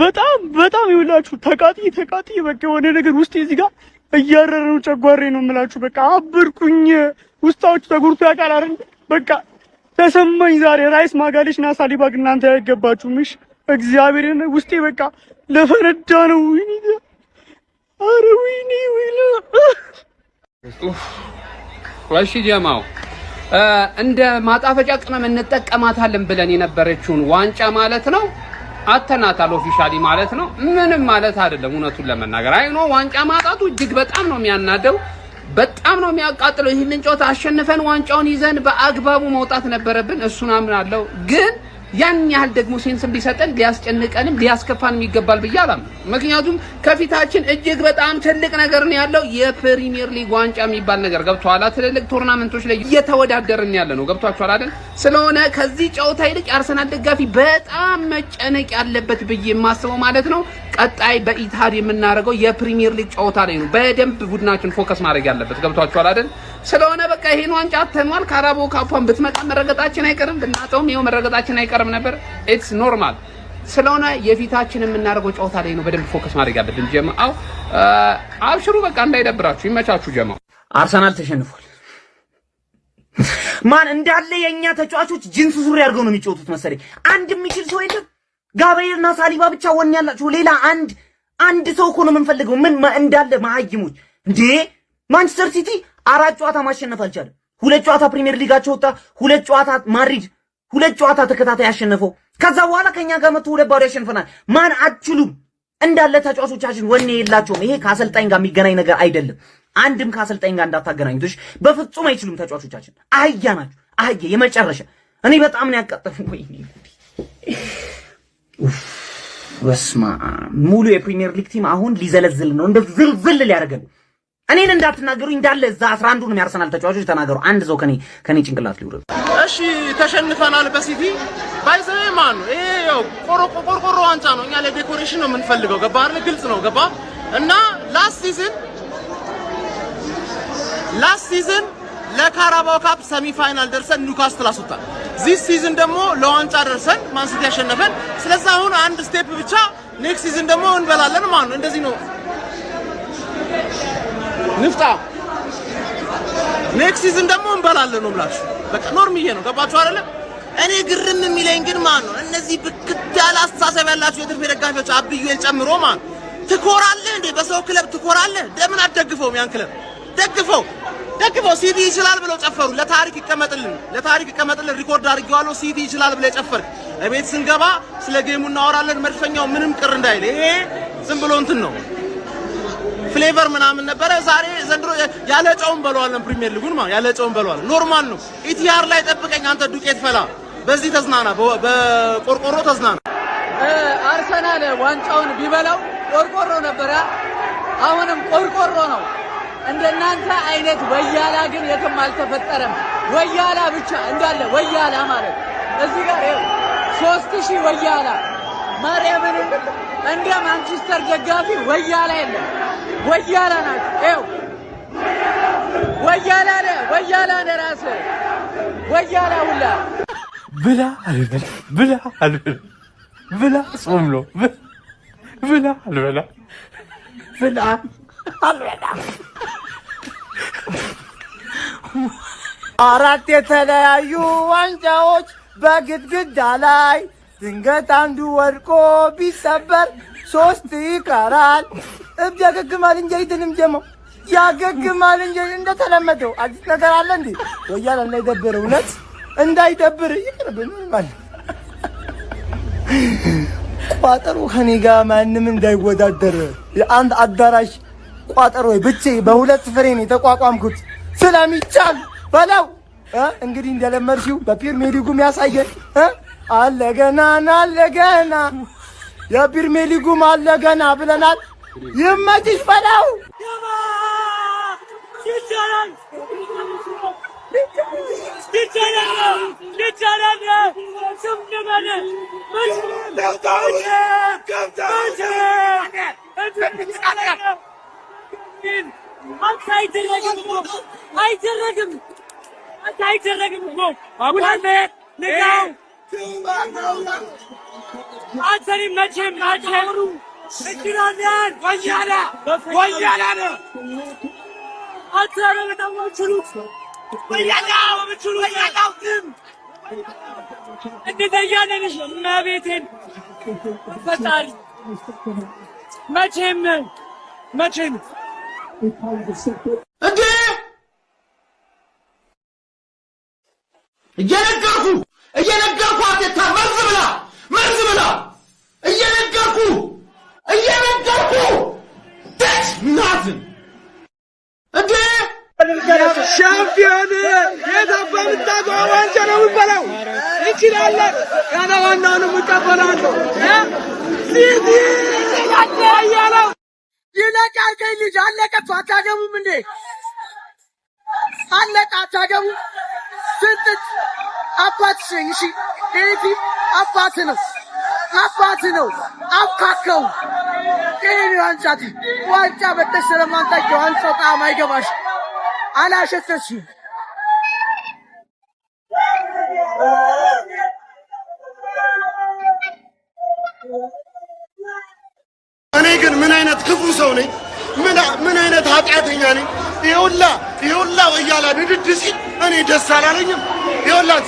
በጣም ይውላችሁ ተቃጢ በቃ የሆነ ነገር ውስጥ እዚህ ጋር እያረረው ጨጓሬ ነው የምላችሁ። በቃ አብርኩኝ ውስጣችሁ ተጉርቶ ያውቃል አይደል? በቃ ተሰማኝ ዛሬ ራይስ ማጋሌሽና ሳሊባግ እናንተ ያይገባችሁም። እሺ እግዚአብሔርን ውስጤ በቃ ለፈነዳ ነው። አረ ወይኔ እሺ ጀማው እንደ ማጣፈጫ ቅመም እንጠቀማታለን ብለን የነበረችውን ዋንጫ ማለት ነው አተናታል ኦፊሻሊ ማለት ነው። ምንም ማለት አይደለም። እውነቱን ለመናገር አይኖ ዋንጫ ማጣቱ እጅግ በጣም ነው የሚያናደው፣ በጣም ነው የሚያቃጥለው። ይሄንን ጨዋታ አሸንፈን ዋንጫውን ይዘን በአግባቡ መውጣት ነበረብን። እሱን አምናለሁ። ግን ያን ያህል ደግሞ ሴንስም ሊሰጠን ሊያስጨንቀንም ሊያስከፋንም ይገባል ብያለሁ። ምክንያቱም ከፊታችን እጅግ በጣም ትልቅ ነገር ነው ያለው። የፕሪሚየር ሊግ ዋንጫ የሚባል ነገር ገብቷል። ትልልቅ ቶርናመንቶች ላይ እየተወዳደርን ያለ ነው። ገብቷችኋል አይደል? ስለሆነ ከዚህ ጨዋታ ይልቅ አርሰናል ደጋፊ በጣም መጨነቅ ያለበት ብዬ የማስበው ማለት ነው ቀጣይ በኢታድ የምናደርገው የፕሪሚየር ሊግ ጨዋታ ላይ ነው። በደንብ ቡድናችን ፎከስ ማድረግ ያለበት ገብቷችኋል አይደል? ስለሆነ በቃ ይሄን ዋንጫ አተኗል። ካራቦ ካፓን ብትመጣ መረገጣችን አይቀርም፣ ብናጣውም ይሄው መረገጣችን አይቀርም ነበር። ኢትስ ኖርማል። ስለሆነ የፊታችን የምናደርገው ጨዋታ ላይ ነው በደንብ ፎከስ ማድረግ ያለብን። ጀማው አብሽሩ፣ በቃ እንዳይደብራችሁ፣ ይመቻችሁ። ጀማው አርሰናል ተሸንፏል። ማን እንዳለ የኛ ተጫዋቾች ጂንስ ሱሪ አድርገው ነው የሚጫወቱት መሰለኝ። አንድ የሚችል ሰው የለም። ጋብሪኤልና ሳሊባ ብቻ ወን ያላችሁ፣ ሌላ አንድ ሰው እኮ ነው የምንፈልገው። ምን እንዳለ መሀይሞች እንዴ! ማንቸስተር ሲቲ 4 ጨዋታ ማሸነፍ አልቻለም። 2 ጨዋታ ፕሪሚየር ሊጋቸው ወጣ፣ 2 ጨዋታ ማድሪድ 2 ጨዋታ ተከታታይ ያሸነፈው። ከዛ በኋላ ከኛ ጋር መጥቶ 2 ባዶ ያሸንፈናል። ማን አትችሉም። እንዳለ ተጫዋቾቻችን ወኔ የላቸውም። ይሄ ከአሰልጣኝ ጋር የሚገናኝ ነገር አይደለም። አንድም ከአሰልጣኝ ጋር እንዳታገናኙት በፍጹም አይችሉም። ተጫዋቾቻችን አህያ ናቸው። አህያ የመጨረሻ። እኔ በጣም ነው ያቃጠፉኝ። ወይኔ በስማ ሙሉ የፕሪሚየር ሊግ ቲም አሁን ሊዘለዝል ነው። እንደ ዝልዝል ሊያደርገን። እኔን እንዳትናገሩኝ። እንዳለ እዛ 11ዱንም ያርሰናል ተጫዋቾች ተናገሩ። አንድ ሰው ከኔ ጭንቅላት ሊውረድ። እሺ ተሸንፈናል በሲቲ ባይዘይ ማን ነው ይሄ? ያው ቆርቆሮ ዋንጫ ነው። እኛ ለዴኮሬሽን ነው የምንፈልገው። ገባ አይደል? ግልጽ ነው። ገባ እና ላስት ሲዝን ለካራባው ካፕ ሰሚ ፋይናል ደርሰን ኒውካስትል አስወጣን። ዚስ ሲዝን ደግሞ ለዋንጫ ደርሰን ማንሲቲ ያሸነፈን። ስለዚህ አሁን አንድ ስቴፕ ብቻ ኔክስት ሲዝን ደግሞ እንበላለን ማለት ነው። እንደዚህ ነው ንፍጣ። ኔክስት ሲዝን ደግሞ እንበላለን ነው ብላችሁ በቃ ኖርምዬ ነው። ገባችሁ አይደለ? እኔ ግርም የሚለኝ ግን ማን ነው እነዚህ ብክት ያለ አስተሳሰብ ያላችሁ የትርፍ ደጋፊዎች አብዩኤል ጨምሮ ማን ትኮራለህ እንዴ? በሰው ክለብ ትኮራለህ? ለምን አትደግፈውም? ያን ክለብ ደግፈው ሲቲ ይችላል ብለው ጨፈሩ። ለታሪክ ይቀመጥልን ሪኮርድ አድርጌዋለሁ። ሲቲ ይችላል ብለው ጨፈርክ። እቤት ስንገባ ስለ ጌሙ እናወራለን። መድፈኛው ምንም ቅር እንዳይል። ይሄ ዝም ብሎ እንትን ነው ፍሌቨር ምናምን ነበረ። ዛሬ ዘንድሮ ያለ ጨውን በለዋለን። ፕሪሚየር ሊጉን ማለት ያለ ጨውን በለዋለን። ኖርማል ነው። ኢቲአር ላይ ጠብቀኝ አንተ ዱቄት ፈላ። በዚህ ተዝናና፣ በቆርቆሮ ተዝናና። አርሰናል ዋንጫውን ቢበላው ቆርቆሮ ነበረ። አሁንም ቆርቆሮ ነው። እንደናንተ አይነት ወያላ ግን የትም አልተፈጠረም። ወያላ ብቻ እንዳለ ወያላ ማለት እዚህ ጋር ይኸው 3000 ወያላ ማርያምን እንደ ማንቸስተር ደጋፊ ወያላ የለም። ወያላ ናቸው። ይኸው ወያላ ለራስ ወያላ ሁላ ብላ አልበላ ብላ ጾም ነው ብላ አልበላ አራት የተለያዩ ዋንጫዎች በግድግዳ ላይ ድንገት አንዱ ወድቆ ቢሰበር 3 ይቀራል። እብድ ያገግማል እንጂ አይድንም። ጀማው ያገግማል እንጂ እንደተለመደው አዲስ ነገር አለ እንዴ? ወያላ እንዳይደብር እውነት እንዳይደብር ይቅርብን ማለት ቋጠሮ ከኔ ጋር ማንም እንዳይወዳደር የአንድ አዳራሽ ቋጠሮ ብቻ በሁለት ፍሬ ነው የተቋቋምኩት ስለሚቻል በለው። እንግዲህ እንደለመድሽው በፕሪሚየር ሊጉ የሚያሳየን አለገና የፕሪሚየር ሊጉም አለገና ብለናል። ይመችሽ በለው። አይደረግም እኮ አቡነ ንጋው አንተን መቼም አትኖሩ እችላለን ወያላ ነው አትራራ በጣም ወችሉት ወያላው ወያላውም እንደያለንሽ ማቤቴን ፈጣሪ መቼም እንዴ እየነገርኩ አትታ መርዝ ብላ እየነገርኩ ናዝን እንዴ ሻምፒዮን የታባምታgo ዋንጫ ነው የሚባለው እንችላለን ያና ዋናውን የምቀበላለው ሲቲ ያያለው ይለቃል ከልጅ አለቀት አታገቡም እንዴ አለቃ አታገቡ ስንት አባትሽ እሺ ዴቪ አባት ነው አካከው ዴቪ ዋንጫ በተሰለማንታቸው አንሰው ጣም አይገባሽ አላሸተሽ እኔ ግን ምን አይነት ክፉ ሰው ነኝ? ምን አይነት ኃጢአተኛ ነኝ? ይኸውላ ወያላ ንድድ ሲል እኔ ደስ አላለኝም። ይኸውላት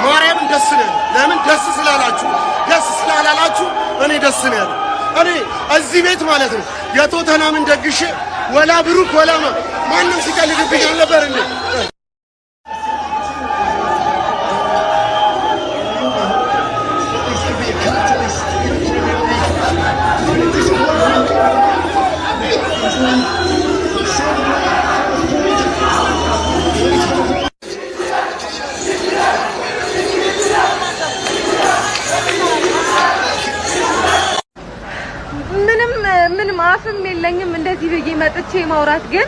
ማርያምን ደስ ነው። ለምን ደስ ስላላላችሁ እኔ ደስ ነው ያለው። እኔ እዚህ ቤት ማለት ነው የቶተናምን ደግሼ ወላ ብሩክ ወላ ማንም ሲቀልድብኝ አልነበር እንዴ? ምንም አፍም የለኝም እንደዚህ ብዬ መጥቼ ማውራት ግን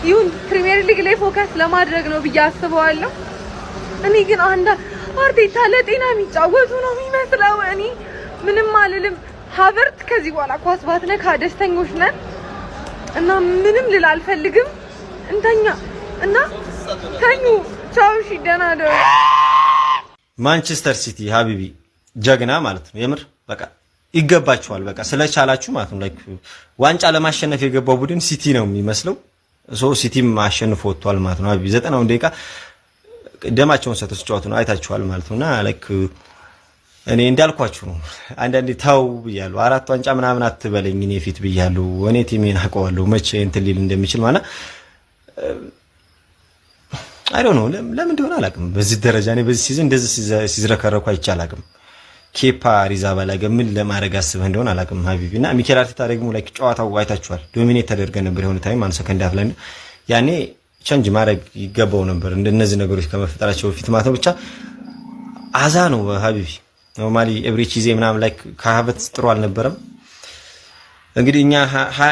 ይሁን ፕሪሚየር ሊግ ላይ ፎከስ ለማድረግ ነው ብዬ አስበዋለሁ። እኔ ግን አርቴታ ለጤና የሚጫወቱ ነው የሚመስለው። እኔ ምንም አልልም። ሀቨርት ከዚህ በኋላ ኳስ ባትነካ ደስተኞች ነን እና ምንም ልል አልፈልግም። እንተኛ እና ተኙ። ቻው። እሺ ደህና ደሩ። ማንቸስተር ሲቲ ሀቢቢ ጀግና ማለት ነው። የምር በቃ ይገባችኋል። በቃ ስለቻላችሁ ማለት ነው። ላይክ ዋንጫ ለማሸነፍ የገባው ቡድን ሲቲ ነው የሚመስለው። ሲቲም አሸንፎ ወጥቷል ማለት ነው። ሀቢቢ 90 ደቂቃ ደማቸውን ሰጥተው ሲጫወቱ ነው አይታችኋል ማለት ነውና ላይክ እኔ እንዳልኳችሁ ነው። አንዳንዴ ታው ብያለሁ። 4 ዋንጫ ምናምን አትበለኝ እኔ ፊት ብያለሁ። እኔ ቲሜን አውቀዋለሁ መቼ እንትን ሊል እንደሚችል ማለት አይ ዶንት ኖ ለምን እንደሆነ አላውቅም። በዚህ ደረጃ እኔ በዚህ ሲዝን እንደዚህ ሲዝረከረኩ አይቻላቅም። ኬፓ ሪዛባላጋ ምን ለማድረግ አስበህ እንደሆነ አላውቅም ሀቢቢና ሚኬል አርቴታ ደግሞ ላይክ ጨዋታው አይታችኋል። ዶሚኔት ተደርገ ነበር የሆነ ታይም አንድ ሰከንድ አፍ ላይ ያኔ ቼንጅ ማድረግ ይገባው ነበር እንደነዚህ ነገሮች ከመፈጠራቸው በፊት ማለት ነው። ብቻ አዛ ነው ሀቢቢ ኖርማሊ ኤብሪቺዜ ምናምን ላይክ ከሀበት ጥሩ አልነበረም። እንግዲህ እኛ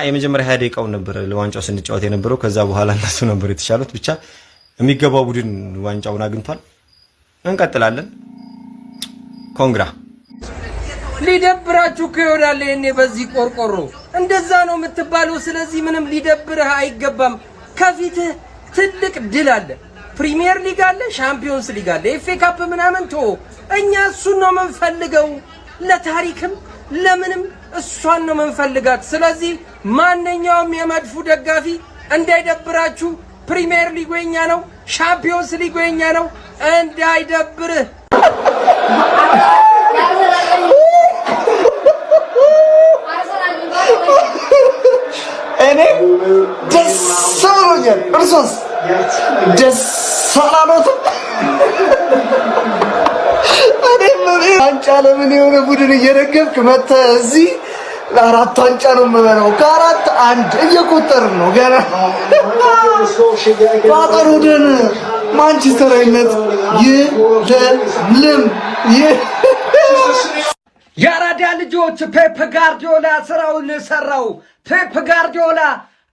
የመጀመሪያ 20 ደቂቃው ነበር ለዋንጫው ስንጫወት የነበረው። ከዛ በኋላ እነሱ ነበር የተሻሉት። ብቻ የሚገባው ቡድን ዋንጫውን አግኝቷል። እንቀጥላለን። ኮንግራ ሊደብራችሁ ከይሆናል እኔ በዚህ ቆርቆሮ እንደዛ ነው የምትባለው። ስለዚህ ምንም ሊደብርህ አይገባም። ከፊትህ ትልቅ ድል አለ። ፕሪሚየር ሊግ አለ፣ ሻምፒዮንስ ሊግ አለ፣ ኤፍኤ ካፕ ምናምን ቶ እኛ እሱን ነው የምንፈልገው። ለታሪክም ለምንም እሷን ነው የምንፈልጋት። ስለዚህ ማንኛውም የመድፉ ደጋፊ እንዳይደብራችሁ። ፕሪሚየር ሊግ የኛ ነው፣ ሻምፒዮንስ ሊግ የኛ ነው። እንዳይደብርህ። እኔ ደስ ብሎኛል። እርሶስ ደስ አላለዎትም? እኔም ዋንጫ ለምን የሆነ ቡድን እየደገፍክ መተህ እዚህ ለአራት ዋንጫ ነው የምበላው። ከአራት አንድ እየቆጠርን ነው ገና። ባጠሩድን ማንቸስተራዊነት ይደልም። የአራዳ ልጆች ፔፕ ጋርዲዮላ ስራውን ሰራው። ፔፕ ጋርዲዮላ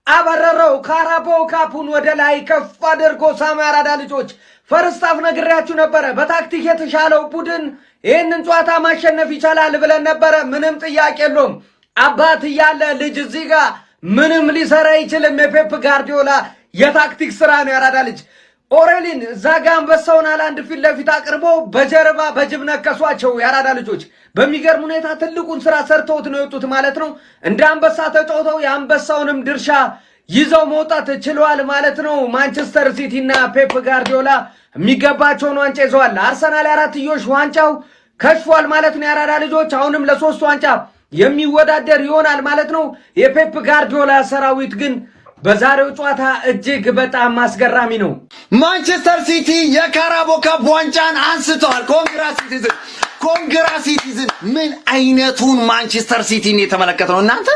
አበረረው። ካራባኦ ካፑን ወደ ላይ ከፍ አድርጎ ሳማ። የአራዳ ልጆች ፈርስታፍ ነግሬያችሁ ነበረ። በታክቲክ የተሻለው ቡድን ይህንን ጨዋታ ማሸነፍ ይቻላል ብለን ነበረ። ምንም ጥያቄ የለውም። አባት እያለ ልጅ እዚህ ጋር ምንም ሊሰራ አይችልም። የፔፕ ጋርዲዮላ የታክቲክ ስራ ነው። የአራዳ ልጅ ኦሬሊን ዛጋ አንበሳውን አላንድ ፊት ለፊት አቅርቦ በጀርባ በጅብ ነከሷቸው ያራዳ ልጆች። በሚገርም ሁኔታ ትልቁን ስራ ሰርተውት ነው የወጡት ማለት ነው። እንደ አንበሳ ተጫውተው የአንበሳውንም ድርሻ ይዘው መውጣት ችለዋል ማለት ነው። ማንቸስተር ሲቲ እና ፔፕ ጋርዲዮላ የሚገባቸውን ዋንጫ ይዘዋል። አርሰናል አራትዮሽ ዋንጫው ከሽፏል ማለት ነው። ያራዳ ልጆች አሁንም ለሶስት ዋንጫ የሚወዳደር ይሆናል ማለት ነው። የፔፕ ጋርዲዮላ ሰራዊት ግን በዛሬው ጨዋታ እጅግ በጣም አስገራሚ ነው። ማንቸስተር ሲቲ የካራቦ ካፕ ዋንጫን አንስተዋል። ኮንግራ ሲቲዝን ምን አይነቱን ማንቸስተር ሲቲን የተመለከተው እናንተ?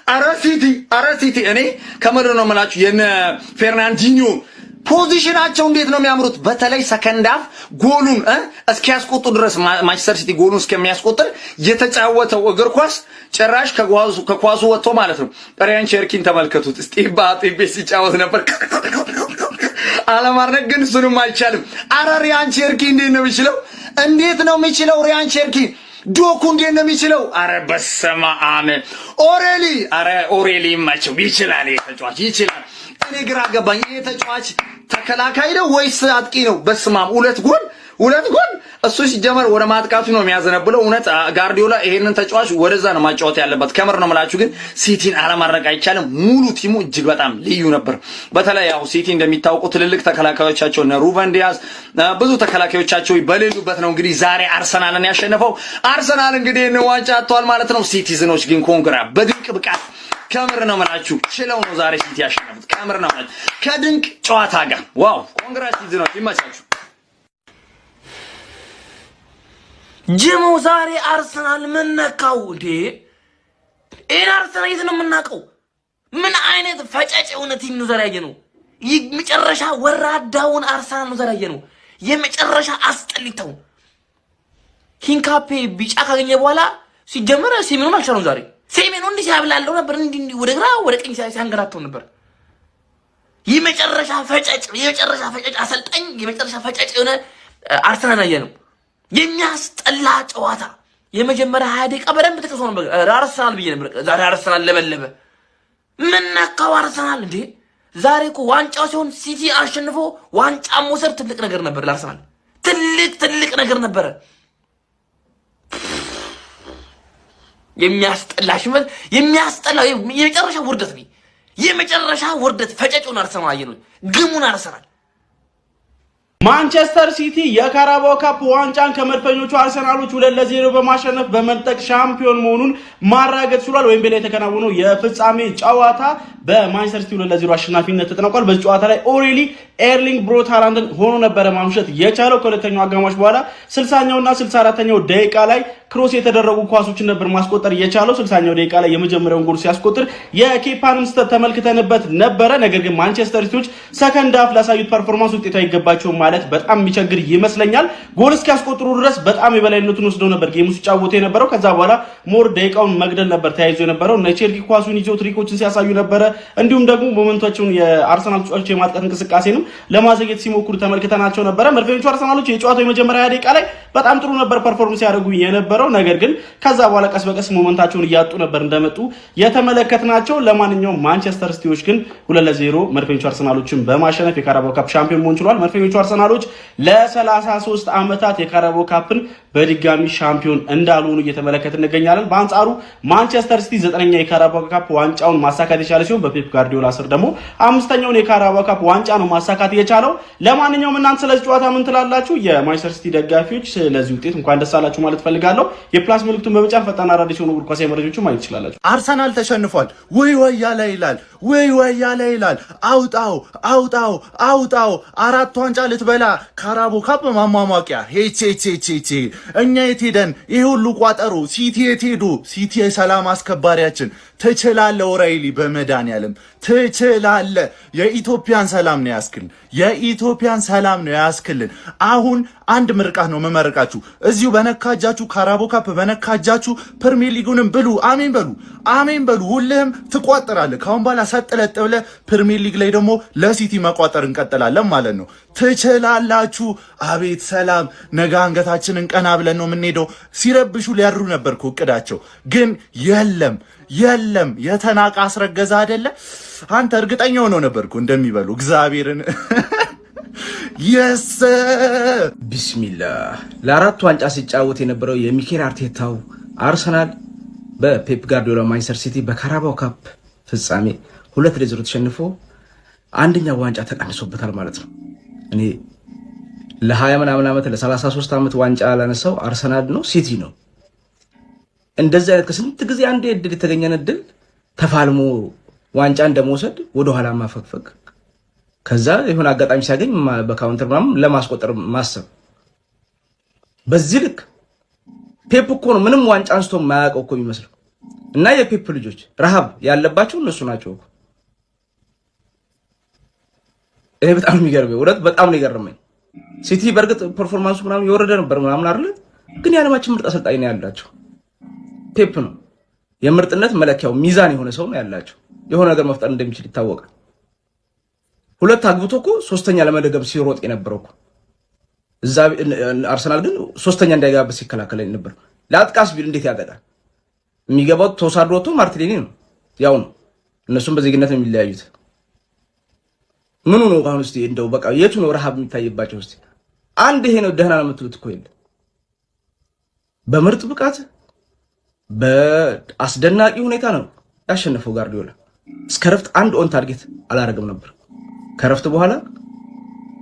አረ ሲቲ እኔ ከምር ነው የምላችሁ የነ ፌርናንዲኞ ፖዚሽናቸው እንዴት ነው የሚያምሩት። በተለይ ሰከንድ ሃፍ ጎሉን እስኪያስቆጥሩ ድረስ ማንቸስተር ሲቲ ጎሉን እስከሚያስቆጥር የተጫወተው እግር ኳስ ጭራሽ ከኳሱ ወጥቶ ማለት ነው። ሪያን ቸርኪን ተመልከቱት። ስቲባ ሲጫወት ነበር። አለማድረግ ግን እሱንም አይቻልም። አረ ሪያን ቸርኪ እንዴት ነው የሚችለው? እንዴት ነው የሚችለው ሪያን ቸርኪ? ዶኩ እንዴት ነው የሚችለው? አረ በስመ አብ። ኦሬሊ ማቸው ይችላል። ተጫዋች ይችላል። እኔ ግራ ገባኝ። ይሄ ተጫዋች ተከላካይ ነው ወይስ አጥቂ ነው? በስመ አብ። ሁለት ጎል እሱ ሲጀመር ወደ ማጥቃቱ ነው የሚያዘነብለው። እውነት ጋርዲዮላ ይሄንን ተጫዋች ወደዛ ነው ማጫወት ያለበት። ከምር ነው የምላችሁ። ግን ሲቲን አለማድረግ አይቻልም። ሙሉ ቲሙ እጅግ በጣም ልዩ ነበር። በተለይ ያው ሲቲ እንደሚታወቁ ትልልቅ ተከላካዮቻቸው እነ ሩበን ዲያዝ ብዙ ተከላካዮቻቸው በሌሉበት ነው እንግዲህ ዛሬ አርሰናልን ያሸነፈው። አርሰናል እንግዲህ ዋንጫ አጥቷል ማለት ነው። ሲቲዝኖች ግን ኮንግራ በድንቅ ብቃት ከምር ነው የምላችሁ ችለው ነው ዛሬ ሲቲ ያሸነፉት። ከምር ነው ማለት ከድንቅ ጨዋታ ጋር ዋው! ኮንግራ ሲቲዝኖች ይመቻችሁ። ጅሞ ዛሬ አርሰናል ምን ነካው እንዴ? ይሄን አርሰናል የት ነው የምናውቀው? ምን አይነት ፈጨጭ የሆነ ቲም ነው ዛሬ ያየነው? የመጨረሻ ወራዳውን አርሰናል ነው ዛሬ ያየነው። የመጨረሻ አስጠሊታው ሂንካፔ ቢጫ ካገኘ በኋላ ሲጀመር ሲሜኑን አልቻለው ዛሬ። ሲሜኑን እንዲህ ሲያብላለው ነበር፣ እንዲህ ወደ ግራ ወደ ቀኝ ሲያንገራተው ነበር። የመጨረሻ ፈጨጭ አሰልጣኝ፣ የመጨረሻ ፈጨጭ የሆነ አርሰናል ያየነው። የሚያስጠላ ጨዋታ የመጀመሪያ 20 ደቂቃ በደንብ ተከሶ ነበር። አርሰናል ብዬ ነበር ዛሬ አርሰናል ለበለበ። ምን ነካው አርሰናል እንዴ? ዛሬ እኮ ዋንጫው ሲሆን ሲቲ አሸንፎ ዋንጫ መውሰድ ትልቅ ነገር ነበር ለአርሰናል። ትልቅ ነገር ነበር። የሚያስጠላ ሽመት፣ የሚያስጠላ የመጨረሻ ውርደት ነው። የመጨረሻ ውርደት ፈጨጩን አርሰናል አየነው። ግሙን አርሰናል ማንቸስተር ሲቲ የካራባኦ ካፕ ዋንጫን ከመድፈኞቹ አርሰናሎች 2-0 በማሸነፍ በመንጠቅ ሻምፒዮን መሆኑን ማረጋገጥ ችሏል። ዌምብሌይ ላይ የተከናወነው የፍጻሜ ጨዋታ በማንቸስተር ሲቲ 2-0 አሸናፊነት ተጠናቋል። በዚህ ጨዋታ ላይ ኦሬሊ ኤርሊንግ ብሮት ሃላንድን ሆኖ ነበር ማምሸት የቻለው። ከሁለተኛው አጋማሽ በኋላ 60ኛውና 64ኛው ደቂቃ ላይ ክሮስ የተደረጉ ኳሶችን ነበር ማስቆጠር የቻለው። 60ኛው ደቂቃ ላይ የመጀመሪያውን ጎል ሲያስቆጥር የኬፓንም ስህተት ተመልክተንበት ነበረ። ነገር ግን ማንቸስተር ሲቲዎች ሰከንድ ሃፍ ላሳዩት ፐርፎርማንስ ውጤቱ አይገባቸውም ማለት በጣም የሚቸግር ይመስለኛል። ጎል እስኪያስቆጥሩ ድረስ በጣም የበላይነቱን ወስደው ነበር ጌሙ ሲጫወቱ የነበረው። ከዛ በኋላ ሞር ደቂቃውን መግደል ነበር ተያይዞ የነበረው። ቼልሲ ኳሱን ይዘው ትሪኮችን ሲያሳዩ ነበረ። እንዲሁም ደግሞ ሞመንቶቹን የአርሰናል ተጫዋቾች የማጥቃት እንቅስቃሴንም ለማዘግየት ሲሞክሩ ተመልክተናቸው ነበረ። መድፈኞቹ አርሰናሎች የጨዋታው የመጀመሪያ ደቂቃ ላይ በጣም ጥሩ ነበር ፐርፎርማንስ ያደርጉ የነበረው። ነገር ግን ከዛ በኋላ ቀስ በቀስ ሞመንታቸውን እያጡ ነበር እንደመጡ የተመለከትናቸው። ለማንኛውም ማንቸስተር ሲቲዎች ግን 2-0 መድፈኞቹ አርሰናሎችን በማሸነፍ የካራባኦ ካፕ ሻምፒዮን መሆን ችሏል። መድፈኞቹ አርሰናሎች ለ33 ዓመታት የካራባኦ ካፕን በድጋሚ ሻምፒዮን እንዳልሆኑ እየተመለከትን እንገኛለን። በአንጻሩ ማንቸስተር ሲቲ 9ኛ የካራባኦ ካፕ ዋንጫውን ማሳካት የቻለ ሲሆን በፔፕ ጋርዲዮላ ስር ደግሞ 5ኛውን የካራባኦ ካፕ ዋንጫ ነው ማሳካት የቻለው። ለማንኛውም እናንተ ስለዚህ ጨዋታ ምን ትላላችሁ? የማንቸስተር ሲቲ ደጋፊዎች ስለዚህ ውጤት እንኳን ደስ አላችሁ ማለት ፈልጋለሁ። የፕላስ ምልክቱን በመጫን ፈጣን አዳዲስ የሆኑ እግር ኳሳዊ መረጃዎችን ማግኘት ትችላላችሁ። አርሰናል ተሸንፏል። ወይ ያለ ይላል። አውጣው 4 ዋንጫ ልትበላ ካራባኦ ካፕ ማሟሟቂያ ሄቼ እኛ የት ሄደን ይሄ ሁሉ ቋጠሮ? ሲቲ የት ሄዱ? ሲቲ የሰላም አስከባሪያችን ትችላለህ። ኦራይሊ በመድኃኒዓለም ትችላለህ። የኢትዮጵያን ሰላም ነው ያስክልን። አሁን አንድ ምርቃት ነው መመረቃችሁ። እዚሁ በነካጃችሁ ካራባኦ ካፕ በነካጃችሁ ፕሪሚየር ሊጉንም ብሉ። አሜን በሉ። ሁልህም ትቋጥራለህ። ካሁን በኋላ ሰጥለጥ ብለህ ፕሪሚየር ሊግ ላይ ደግሞ ለሲቲ መቋጠር እንቀጥላለን ማለት ነው። ትችላላችሁ። አቤት ሰላም። ነገ አንገታችንን ቀና ብለን ነው የምንሄደው። ሲረብሹ ሊያድሩ ነበር እኮ እቅዳቸው፣ ግን የለም የተናቀ አስረገዛ አይደለ? አንተ እርግጠኛ ሆኖ ነበርኩ እንደሚበሉ እግዚአብሔርን የስ ቢስሚላህ ለአራት ዋንጫ ሲጫወት የነበረው የሚኬል አርቴታው አርሰናል በፔፕ ጋርዲዮላ ማንቸስተር ሲቲ በካራባው ካፕ ፍጻሜ 2-0 ተሸንፎ አንደኛው ዋንጫ ተቀንሶበታል ማለት ነው። እኔ ለ20 ምናምን ዓመት ለ33 ዓመት ዋንጫ ያላነሳው አርሰናል ነው ሲቲ ነው። እንደዚህ አይነት ከስንት ጊዜ አንዴ እድል የተገኘን እድል ተፋልሞ ዋንጫ እንደመውሰድ ወደ ኋላ ማፈግፈግ ከዛ የሆነ አጋጣሚ ሲያገኝ በካውንተር ምናምን ለማስቆጠር ማሰብ በዚህ ልክ ፔፕ እኮ ነው ምንም ዋንጫ አንስቶ የማያውቀው እኮ የሚመስለው እና የፔፕ ልጆች ረሃብ ያለባቸው እነሱ ናቸው። ይሄ በጣም የሚገርመኝ ወራት በጣም ነው የገረመኝ። ሲቲ በርግጥ ፐርፎርማንሱ ምናምን የወረደ ነበር ምናምን አይደል፣ ግን የዓለማችን ምርጥ አሰልጣኝ ነው ያላቸው። ፔፕ ነው የምርጥነት መለኪያው ሚዛን የሆነ ሰው ነው ያላቸው። የሆነ ነገር መፍጠር እንደሚችል ይታወቃል። ሁለት አግብቶ እኮ ሶስተኛ ለመደገብ ሲሮጥ የነበረው እኮ እዛ አርሰናል ግን ሶስተኛ እንዳይገባበት ሲከላከል ነበር። ለአጥቃስ ቢል እንዴት ያጠቃል? የሚገባው ቶሳድሮቶ ማርቲኔሊ ነው ያው ነው። እነሱም በዜግነት ነው የሚለያዩት። ምኑ ነው አሁን እስቲ እንደው በቃ የቱ ነው ረሃብ የሚታይባቸው? እስቲ አንድ ይሄ ነው ደህና ነው የምትሉት እኮ የለ። በምርጥ ብቃት በአስደናቂ ሁኔታ ነው ያሸነፈው ጋርዲዮላ። እስከ ረፍት አንድ ኦን ታርጌት አላረግም ነበር። ከረፍት በኋላ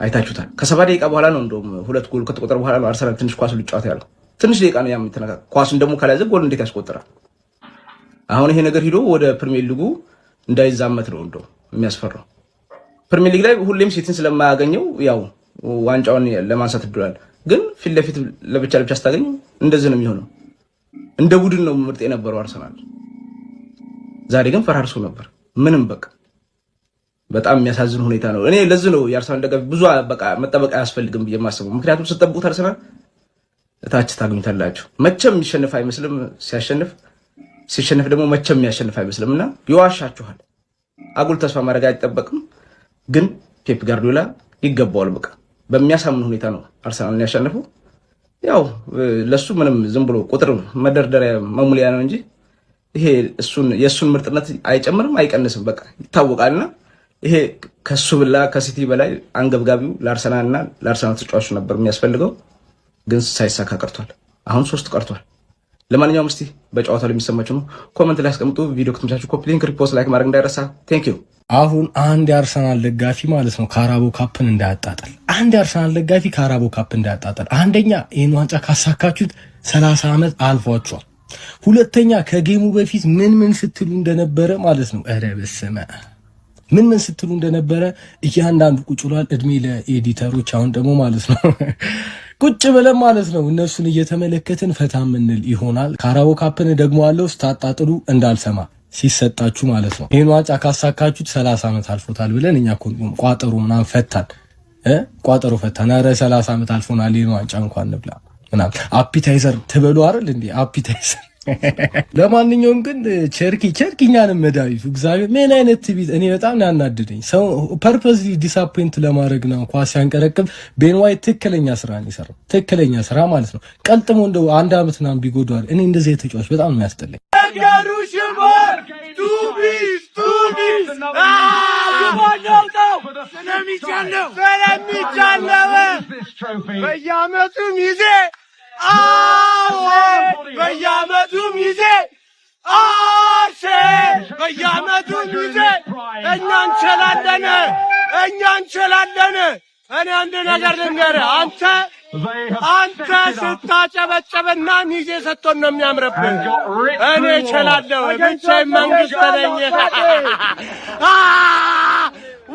አይታችሁታል። ከ7 ደቂቃ በኋላ ነው እንደውም 2 ጎል ከተቆጠረ በኋላ ነው አርሰናል ትንሽ ኳስ ሊጫወት ያለው። ትንሽ ደቂቃ ነው ያም ተነካ ኳሱን ደግሞ ካላዘ ጎል እንዴት ያስቆጥራል? አሁን ይሄ ነገር ሂዶ ወደ ፕሪሚየር ሊጉ እንዳይዛመት ነው እንደው የሚያስፈራው። ፕሪሚየር ሊግ ላይ ሁሌም ሲቲን ስለማያገኘው ያው ዋንጫውን ለማንሳት ይደላል። ግን ፊት ለፊት ለብቻ ስታገኙ እንደዚህ ነው የሚሆነው። እንደ ቡድን ነው ምርጥ የነበረው አርሰናል። ዛሬ ግን ፈራርሶ ነበር ምንም በቃ በጣም የሚያሳዝን ሁኔታ ነው። እኔ ለዚህ ነው የአርሰናል ደጋፊ ብዙ በቃ መጠበቅ አያስፈልግም ብዬ የማስበው። ምክንያቱም ስትጠብቁት አርሰናል እታች ታገኙታላችሁ። መቼም የሚሸንፍ አይመስልም፣ ሲሸንፍ ደግሞ መቼም የሚያሸንፍ አይመስልምና ይዋሻችኋል። አጉል ተስፋ ማድረግ አይጠበቅም። ግን ፔፕ ጋርዲዮላ ይገባዋል። በቃ በሚያሳምን ሁኔታ ነው አርሰናልን ያሸነፈው። ያው ለሱ ምንም ዝም ብሎ ቁጥር መደርደሪያ መሙሊያ ነው እንጂ ይሄ የሱን ምርጥነት አይጨምርም አይቀንስም። በቃ ይታወቃልና ይሄ ከሱ ብላ ከሲቲ በላይ አንገብጋቢው ለአርሰናልና ለአርሰናል ተጫዋቾች ነበር የሚያስፈልገው። ግን ሳይሳካ ቀርቷል። አሁን 3 ቀርቷል። ለማንኛውም እስቲ በጨዋታው ላይ የሚሰማችሁ ነው ኮሜንት ላይ አስቀምጡ። ቪዲዮ ከተመቻችሁ ኮፒ ሊንክ፣ ሪፖስት፣ ላይክ ማድረግ እንዳይረሳ። ቴንክ ዩ። አሁን አንድ የአርሰናል ደጋፊ ማለት ነው ካራቦ ካፕን እንዳያጣጣል። አንድ የአርሰናል ደጋፊ ካራቦ ካፕ እንዳያጣጣል። አንደኛ ይህን ዋንጫ ካሳካችሁት 30 ዓመት አልፏችኋል። ሁለተኛ ከጌሙ በፊት ምን ስትሉ እንደነበረ ማለት ነው። ኧረ በስመ ምን ስትሉ እንደነበረ እያንዳንዱ ቁጭ ብሏል። እድሜ ለኤዲተሮች። አሁን ደግሞ ማለት ነው ቁጭ ብለን ማለት ነው እነሱን እየተመለከትን ፈታ ምንል ይሆናል። ካራቦ ካፕን ደግሞ አለው ስታጣጥሉ እንዳልሰማ ሲሰጣችሁ ማለት ነው። ይሄን ዋንጫ ካሳካችሁት 30 ዓመት አልፎታል ብለን እኛ ቋጠሮ ምናምን ፈታን ቋጠሮ ፈታን። ኧረ 30 ዓመት አልፎናል ይሄን ዋንጫ እንኳን እንብላ ምናምን አፒታይዘር ትበሉ አይደል እንዴ? አፒታይዘር ለማንኛውም ግን ቸርኪኛንም መድኃኒቱ እግዚአብሔር ምን አይነት ትቢት! እኔ በጣም ያናድደኝ ሰው ፐርፐዝሊ ዲስአፖይንት ለማድረግ ነው ኳስ ያንቀረቅብ። ቤን ዋይት ትክክለኛ ስራ ነው የሰራው፣ ትክክለኛ ስራ ማለት ነው። ቀልጥሞ እንደው 1 ዓመት ምናምን ቢጎዳዋል። እኔ እንደዚህ የተጫዋች በጣም ነው የሚያስጠላኝ። በየዓመቱም ይዜ እኛ እንችላለን። እኔ አንድ ነገር ልንገርህ፣ አንተ ስታጨበጨበና ሚዜ ሰጥቶን ነው የሚያምርብህ። እኔ እችላለሁ፣ ብቻዬን መንግስት ነኝ።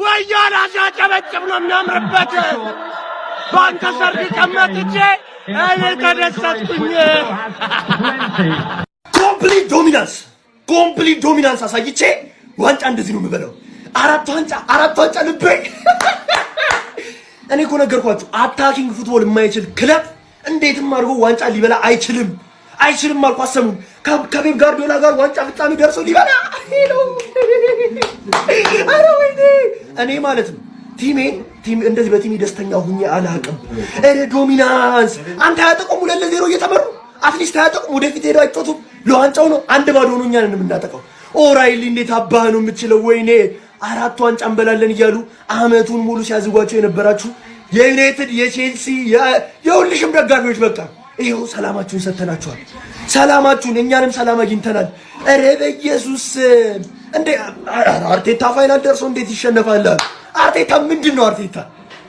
ወያላ ሲያጨበጭብ ነው የሚያምርበት። በአንተ ሰርግ ቀመጥቼ እኔ ተደሰትኩኝ። ኮምፕሊት ዶሚናንስ አሳይቼ ዋንጫ እንደዚህ ነው የምበለው። 4 ዋንጫ ልቤ። እኔ እኮ ነገርኳችሁ፣ አታኪንግ ፉትቦል የማይችል ክለብ እንዴትም አድርጎ ዋንጫ ሊበላ አይችልም አልኩ። አሰሙን ከፔፕ ጋርዲዮላ ጋር ዋንጫ ፍጻሜ ደርሶ ሊበላ አረ ወይኔ! እኔ ማለት ነው ቲም እንደዚህ በቲም ደስተኛ ሁኜ አላውቅም። ዶሚናንስ አንተ ያጠቁም 2-0 እየተመሩ አትሊስት ያጠቁም ወደፊት ሄደው አይጮቱም። ለዋንጫው ነው 1 ባዶ ነው እኛን የምናጠቀው። ኦራይሊ እንዴት አባህ ነው የምትችለው? ወይኔ 4 ዋንጫ እንበላለን እያሉ አመቱን ሙሉ ሲያዝጓቸው የነበራችሁ የዩናይትድ የቼልሲ የሁልሽም ደጋፊዎች በቃ ይሄው ሰላማችሁን ሰተናችኋል። ሰላማችሁን እኛንም ሰላም አግኝተናል። ኧረ በኢየሱስ እንዴ አርቴታ ፋይናል ደርሶ እንዴት ይሸነፋል? አርቴታ ምንድነው አርቴታ?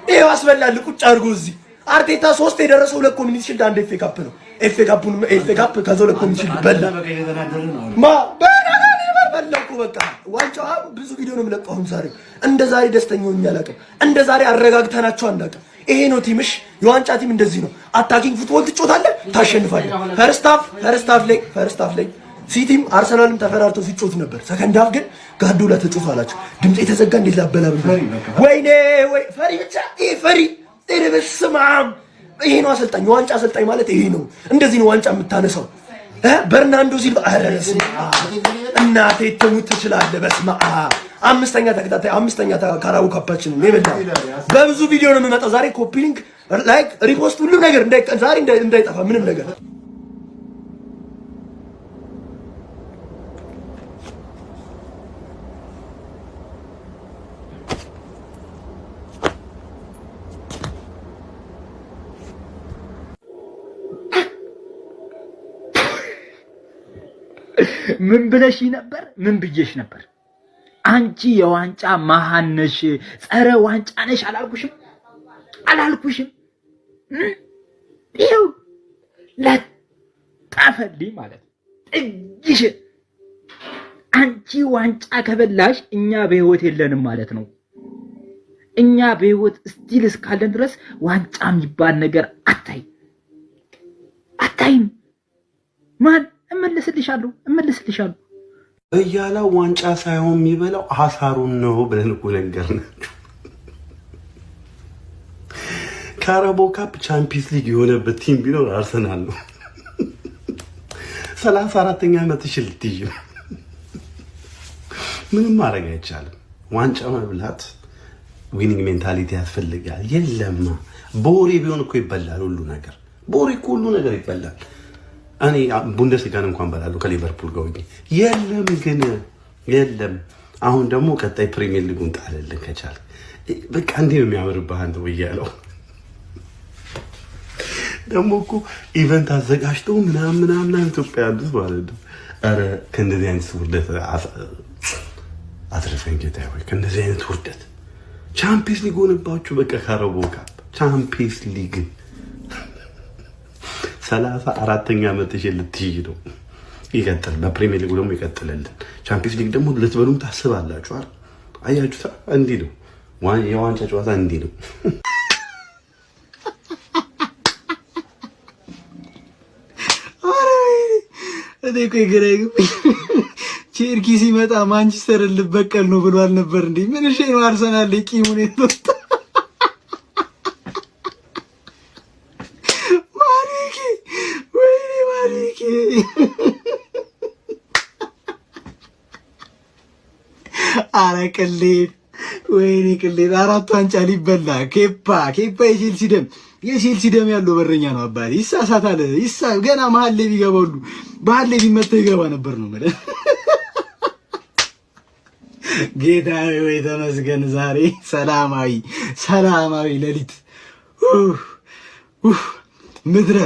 ይሄው አስበላል ቁጭ አድርጎ እዚህ አርቴታ 3 የደረሰው ለኮሚኒቲ ሺልድ አንድ ኤፍ ካፕ ነው። ኤፍ ካፕ ከዛው ለኮሚኒቲ ሺልድ በላ በላኩ በቃ ዋንጫው ብዙ ቪዲዮ ነው የምለቀው ዛሬ። እንደ ዛሬ ደስተኛ ሆኜ አላውቅም። እንደ ዛሬ አረጋግተናቸው አናውቅም። ይሄ ነው ቲምሽ። የዋንጫ ቲም እንደዚህ ነው። አታኪንግ ፉትቦል ትጮታለህ፣ ታሸንፋለህ። ፈርስት ሃፍ ላይ ሲቲም አርሰናልም ተፈራርተው ሲጮቱ ነበር። ሰከንድ ሃፍ ግን ጋርዲዮላ ተጮቱ አላቸው። ድምጽ የተዘጋ እንዴት ላበላብ ወይኔ ወይ ፈሪ ብቻ ይሄ ፈሪ በስማም ይሄ ነው አሰልጣኝ። የዋንጫ አሰልጣኝ ማለት ይሄ ነው። እንደዚህ ነው ዋንጫ የምታነሳው። በርናንዶ ሲልቫ አረረስ እናቴ ተሙት ትችላለህ። በስማ አምስተኛ ካራቦ ካፓችን ነው የበላው። በብዙ ቪዲዮ ነው የምመጣው ዛሬ። ኮፒ ሊንክ፣ ላይክ፣ ሪፖስት ሁሉም ነገር ዛሬ እንዳይጠፋ ምንም ነገር ምን ብለሽ ነበር? ምን ብዬሽ ነበር? አንቺ የዋንጫ መሃን ነሽ፣ ጸረ ዋንጫ ነሽ አላልኩሽም? ይኸው ለጣፈልኝ ማለት ጥጅሽ። አንቺ ዋንጫ ከበላሽ እኛ በህይወት የለንም ማለት ነው። እኛ በህይወት ስቲል እስካለን ድረስ ዋንጫ የሚባል ነገር አታይም። ማን እመልስልሻለሁ። እያላ ዋንጫ ሳይሆን የሚበላው አሳሩን ነው ብለን እኮ ነገርናችሁ። ካራቦ ካፕ ቻምፒየንስ ሊግ የሆነበት ቲም ቢኖር አርሰናል ነው። 34ኛ ዓመትሽ ልትይዥ ነው። ምንም ማድረግ አይቻልም። ዋንጫ መብላት ዊኒንግ ሜንታሊቲ ያስፈልጋል። የለማ ቦሪ ቢሆን እኮ ይበላል ሁሉ ነገር። ቦሪ እኮ ሁሉ ነገር ይበላል። እኔ ቡንደስሊጋን እንኳን በላለሁ ከሊቨርፑል ጋር ወዲህ የለም። አሁን ደግሞ ቀጣይ ፕሪሚየር ሊጉን ጣለልን ከቻለ በቃ እንዴ ነው የሚያምርብህ አንተ ወያለው። ደግሞ እኮ ኢቨንት አዘጋጅተው ምናምን ኢትዮጵያ ያሉት ማለት ነው። ኧረ ከእንደዚህ አይነት ውርደት አትረፈኝ ጌታዬ ሆይ፣ ከእንደዚህ አይነት ውርደት ቻምፒየንስ ሊግ ሆነባችሁ። በቃ ካራቦ ካፕ ቻምፒየንስ ሊግ 34ኛ ዓመትሽ ልትይዥ ነው። ይቀጥል፣ በፕሪሚየር ሊግ ደግሞ ይቀጥልልን። ቻምፒየንስ ሊግ ደግሞ ልትበሉም ታስባላችሁ አይደል? አያችሁታ፣ እንዲህ ነው የዋንጫ ጨዋታ፣ እንዲህ ነው። እኔ እኮ ይገረኝ ቼልሲ ሲመጣ ማንቸስተር ልበቀል ነው ብሏል ነበር እንዴ? ምን እሺ ነው አርሰናል ቂሙን የተወጣ ማሪኪ አረቀሌት ወይኔ ቅሌት 4 ዋንጫ ሊበላ ኬፓ የቼልሲ ደም ያለው በረኛ ነው አባቴ። ይሳሳታል ገና መሀል ላይ ቢገባው ሁሉ ባህል ላይ ቢመታ ይገባ ነበር ነው ማለት። ጌታዬ ወይ ተመስገን። ዛሬ ሰላማዊ ሌሊት ምድረ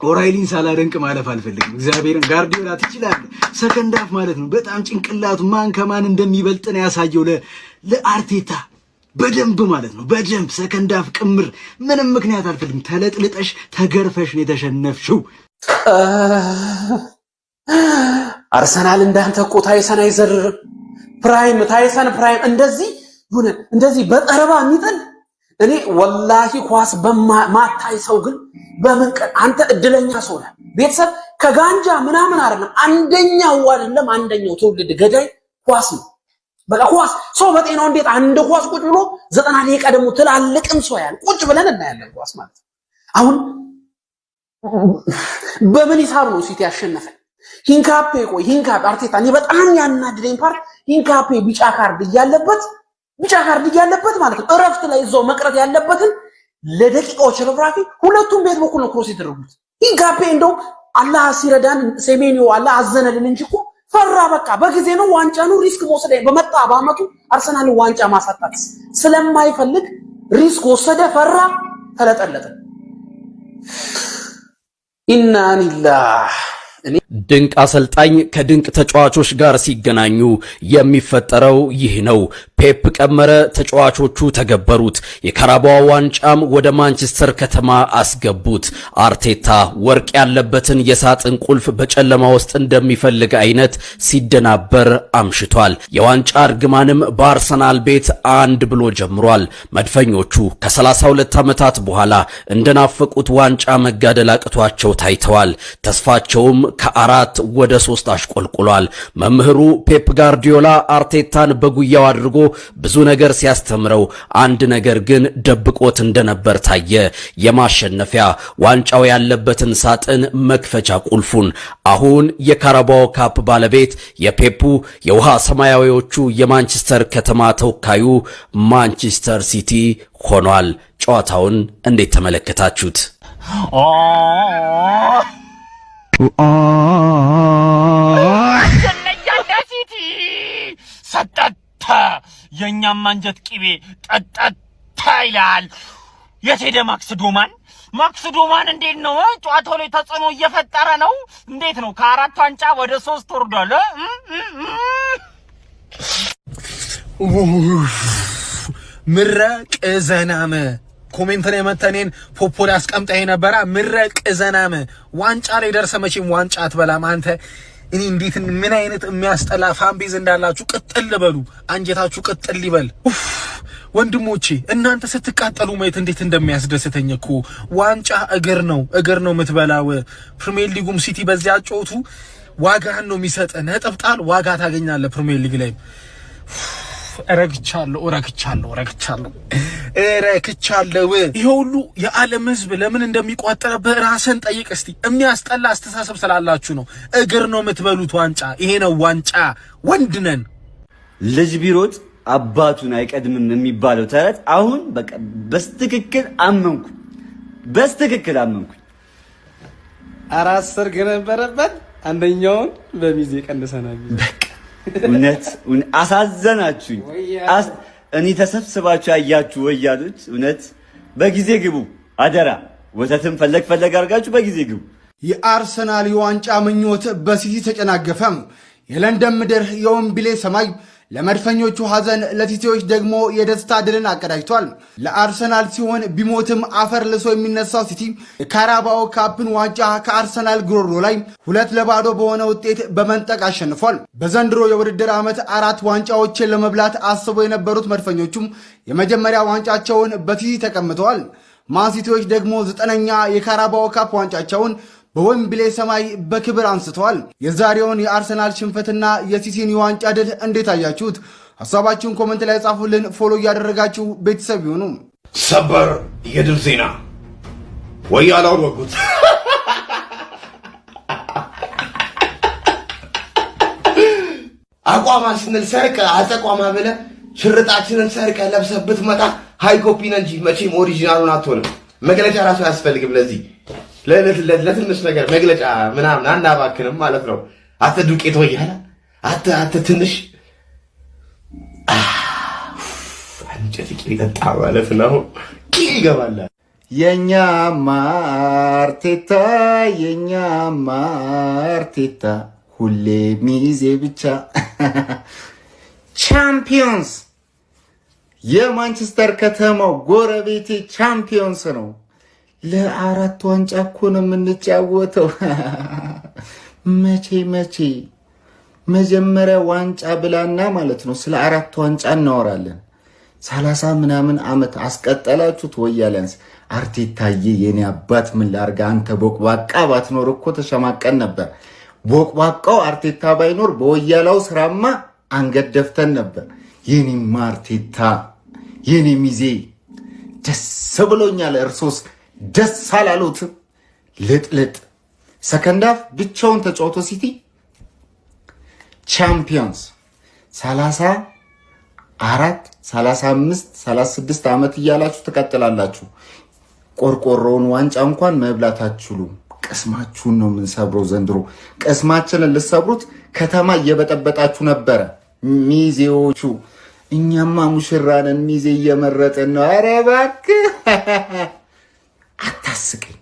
ኦራይሊን ሳላደንቅ ማለፍ አልፈልግም። እግዚአብሔርን ጋርዲዮላ ትችላለህ። ሰከንድ ሃፍ ማለት ነው በጣም ጭንቅላቱ ማን ከማን እንደሚበልጥ ነው ያሳየው ለአርቴታ በደንብ ማለት ነው። በደንብ ሰከንድ ሃፍ ቅምር ምንም ምክንያት አልፈልግም። ተለጥልጠሽ ተገርፈሽ ነው የተሸነፍሽው። አርሰናል እንዳንተ እኮ ታይሰን አይዘርርም። ታይሰን ፕራይም እንደዚህ በጠረባ የሚጥል እኔ ወላሂ ኳስ በማታይ ሰው ግን በምን ቀን አንተ እድለኛ ሰው ነህ። ቤተሰብ ከጋንጃ ምናምን አይደለም አንደኛው ትውልድ ገዳይ ኳስ ነው። በቃ ኳስ ሰው በጤናው እንዴት አንድ ኳስ ቁጭ ብሎ 90 ደቂቃ ደግሞ ትላልቅም ሰው ያል ቁጭ ብለን እናያለን ኳስ ማለት አሁን በምን ሂሳብ ነው ሲቲ ያሸነፈን? ሂንካፔ አርቴታ እኔ በጣም ያናድደኝ ፓርት ሂንካፔ ቢጫ ካርድ እያለበት ማለት ነው እረፍት ላይ እዛው መቅረት ያለበትን ለደቂቃዎች ረፍራፊ ሁለቱም ቤት በኩል ነው ክሮስ የተደረጉት። ሂንካፔ እንደው አላህ ሲረዳን ሴሜኒዮ አላህ አዘነልን እንጂ እኮ ፈራ። በቃ በጊዜ ነው ዋንጫ ነው ሪስክ መውሰድ በመጣ በአመቱ አርሰናል ዋንጫ ማሳጣት ስለማይፈልግ ሪስክ ወሰደ፣ ፈራ፣ ተለጠለጠ። ኢና ሊላህ። ድንቅ አሰልጣኝ ከድንቅ ተጫዋቾች ጋር ሲገናኙ የሚፈጠረው ይህ ነው። ፔፕ ቀመረ፣ ተጫዋቾቹ ተገበሩት። የካራባኦ ዋንጫም ወደ ማንቸስተር ከተማ አስገቡት። አርቴታ ወርቅ ያለበትን የሳጥን ቁልፍ በጨለማ ውስጥ እንደሚፈልግ አይነት ሲደናበር አምሽቷል። የዋንጫ እርግማንም በአርሰናል ቤት አንድ ብሎ ጀምሯል። መድፈኞቹ ከ32 ዓመታት በኋላ እንደናፈቁት ዋንጫ መጋደል አቅቷቸው ታይተዋል። ተስፋቸውም ከ4 ወደ 3 አሽቆልቁሏል። መምህሩ ፔፕ ጋርዲዮላ አርቴታን በጉያው አድርጎ ብዙ ነገር ሲያስተምረው አንድ ነገር ግን ደብቆት እንደነበር ታየ። የማሸነፊያ ዋንጫው ያለበትን ሳጥን መክፈቻ ቁልፉን። አሁን የካራባኦ ካፕ ባለቤት የፔፑ የውሃ ሰማያዊዎቹ የማንቸስተር ከተማ ተወካዩ ማንቸስተር ሲቲ ሆኗል። ጨዋታውን እንዴት ተመለከታችሁት? ሲቲ ሰጠተ የኛም አንጀት ቂቤ ጠጠተ ይላል። የት ሄደ ማክስዶማን? ማክስዶማን እንዴት ነው? ጨዋታው ላይ ተጽዕኖ እየፈጠረ ነው? እንዴት ነው? ከ4 ዋንጫ ወደ 3 ወርዷል። ምረቅ ዘናመ ኮሜንት ላይ መተኔን ፖፖላ አስቀምጠኝ ነበር። ምረቅ ዘናመ ዋንጫ ላይ ደርሰ መቼም ዋንጫ አትበላም አንተ። እኔ እንዴት ምን አይነት የሚያስጠላ ፋንቤዝ እንዳላችሁ ቅጥል በሉ፣ አንጀታችሁ ቅጥል ይበል። ወንድሞቼ እናንተ ስትቃጠሉ ማየት እንዴት እንደሚያስደስተኝ እኮ። ዋንጫ እግር ነው የምትበላው። ፕሪሚየር ሊጉም ሲቲ በዚያ ጮቱ ዋጋህን ነው የሚሰጥ። ነጥብ ጣል ዋጋ ታገኛለህ። ፕሪሚየር ሊግ ላይ ረክቻለሁ። ይሄ ሁሉ የዓለም ሕዝብ ለምን እንደሚቋጠርብህ ራስን ጠይቅ እስቲ። የሚያስጠላ አስተሳሰብ ስላላችሁ ነው። እግር ነው የምትበሉት ዋንጫ። ይሄ ነው ዋንጫ። ወንድ ነን። ልጅ ቢሮጥ አባቱን አይቀድምም የሚባለው ተረት አሁን በቃ በስትክክል አመንኩ። አራት ሰርግ ነበረበት፣ አንደኛውን በሚዜ ቀንሰናል። እውነት አሳዘናችሁኝ። እኔ ተሰብስባችሁ ያያችሁ ወያዶች እውነት በጊዜ ግቡ አደራ። ወተትም ፈለግ አድርጋችሁ በጊዜ ግቡ። የአርሰናል የዋንጫ ምኞት በሲቲ ተጨናገፈም። የለንደን ምድር የወምብሌ ሰማይ ለመድፈኞቹ ሐዘን፣ ለሲቲዎች ደግሞ የደስታ ድልን አቀዳጅቷል። ለአርሰናል ሲሆን ቢሞትም አፈር ልሶ የሚነሳው ሲቲ የካራባኦ ካፕን ዋንጫ ከአርሰናል ግሮሮ ላይ 2-0 በሆነ ውጤት በመንጠቅ አሸንፏል። በዘንድሮ የውድድር ዓመት 4 ዋንጫዎችን ለመብላት አስበው የነበሩት መድፈኞቹም የመጀመሪያ ዋንጫቸውን በሲቲ ተቀምጠዋል። ማንሲቲዎች ደግሞ 9ኛ የካራባኦ ካፕ ዋንጫቸውን በዌምብሌ ሰማይ በክብር አንስተዋል። የዛሬውን የአርሰናል ሽንፈትና የሲቲን የዋንጫ ድል እንዴት አያችሁት? ሐሳባችሁን ኮሜንት ላይ ጻፉልን። ፎሎ እያደረጋችሁ ቤተሰብ ይሁኑ። ሰበር የድል ዜና ወያላውን ወጉት። አቋማን ስንል ሰርቀ አጠቋማ ብለ ሽርጣችንን ሰርቀ ለብሰብት መጣ ሃይኮፒን እንጂ መቼም ኦሪጂናሉን አትሆንም። መግለጫ ራሱ አያስፈልግም። ለዚህ ለትንሽ ነገር መግለጫ ምናምን አናባክንም ማለት ነው። አተ ዱቄት ወያላ አተ ትንሽ አንጨት ይጠጣ ማለት ነው። ይገባል። የኛማ አርቴታ ሁሌ ሚዜ ብቻ። ቻምፒዮንስ የማንቸስተር ከተማው ጎረቤቴ ቻምፒዮንስ ነው። ለ4 ዋንጫ እኮ ነው የምንጫወተው። መቼ መጀመሪያ ዋንጫ ብላና ማለት ነው። ስለ 4 ዋንጫ እናወራለን። 30 ምናምን ዓመት አስቀጠላችሁት ወያላንስ። አርቴታዬ የኔ አባት ምን ላርጋ? አንተ ቦቅባቃ ባትኖር እኮ ተሸማቀን ነበር። ቦቅባቃው አርቴታ ባይኖር በወያላው ስራማ አንገት ደፍተን ነበር። የኔማ አርቴታ የኔ ሚዜ ደስ ብሎኛል። እርሶስ ደስ አላሉትም? ልጥልጥ ሰከንድ ሃፍ ብቻውን ተጫውቶ ሲቲ ቻምፒዮንስ 34 35 36 ዓመት እያላችሁ ትቀጥላላችሁ። ቆርቆሮውን ዋንጫ እንኳን መብላት አትችሉም። ቅስማችሁን ነው የምንሰብረው ዘንድሮ። ቅስማችንን ልሰብሩት ከተማ እየበጠበጣችሁ ነበረ ሚዜዎቹ። እኛማ ሙሽራንን ሚዜ እየመረጥን ነው። ኧረ እባክህ አታስቀኝ።